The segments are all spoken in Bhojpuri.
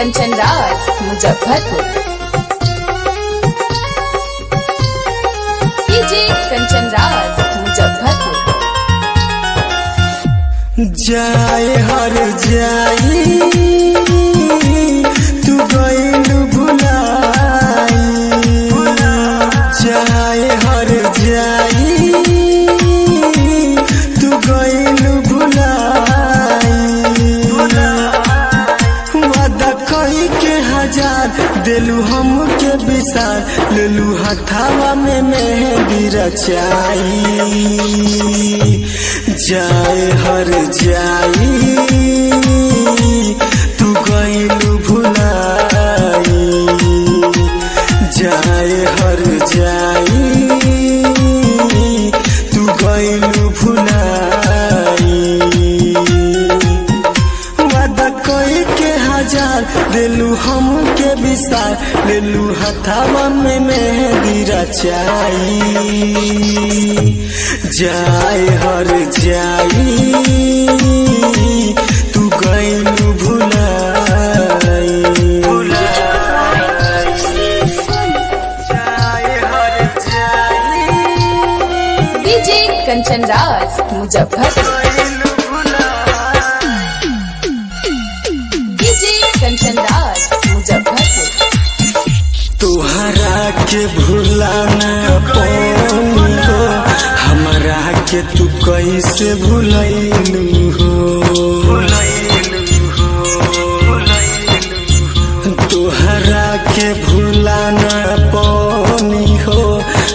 कंचन राज मुजफ्फरपुर। डीजे कंचन राज मुजफ्फरपुर। जाए हर जाई तू गइलू भुलाई, जाए हर जाई तू गइलू भुलाई। वादा कही के हजार दिलू हमके विसार, लेलू हथावा में मेहंदी रचाई। जाए हर जाई तू गइलू भुलाई, जाए हर जाई तू गइलू भुलाई। वादा कई के हजार दिलू हमके विसार, लेलू हथावा में मेहंदी रचाई। जाए हर जाई तू गइलू भुलाई, जाए हर जाई डीजे कंचन राज मुजफ्फरपुर। डीजे कंचन राज मुजफ्फरपुर। तोहरा के भुलाना पौनी हो, हमरा के तू कैसे भुलैलू हो। तोहरा के भुलाना पौनी हो,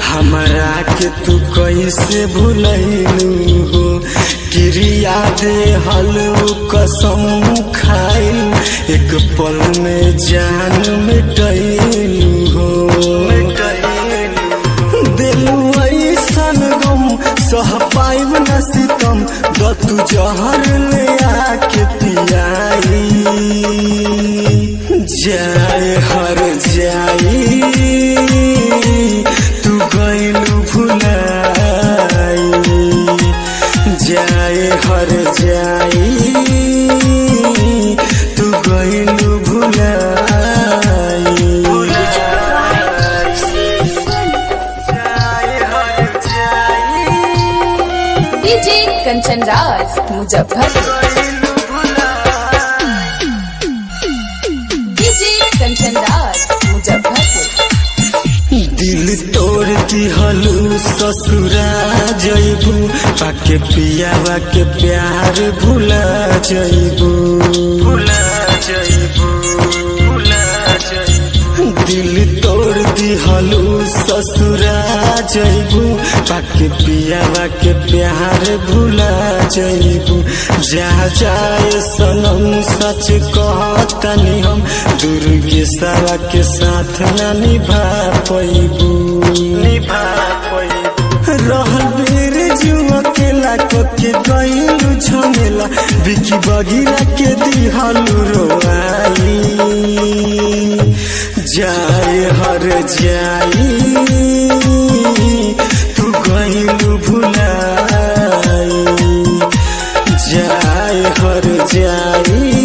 हमरा के तू कैसे भुलैलू हो। क्रिया दे हलू कसम खाइल, एक पल में जान मिटैलू हो। दिलू ऐसन गम सह पाइब न सितम, दतू जहर ले आके पियाई। जाए हर जाई तू गइलू भुलाई, जाए हर जाई तू गइलू भुलाई। जाए हर जाई डीजे कंचन राज मुजफ्फरपुर। डीजे कंचन राज मुजफ्फरपुर। दिल तोड़ दिहलू ससुरा जइबू, पाके पियावा के प्यार भुला जइबू। दिल तोड़ दिहलू ससुरा जइबू, पाके पियावा के प्यार भुला जइबू। जा जाए सनम सच कहतनी हम, दुर्गे सारा के साथ न निभा पैबू। रहल बेर जुआ के लाको के गइलू झमेला, बिकी बगिरा के दिहलू रोआई। जाए हर जाई तू गइलू भुलाई, जाए हर जाई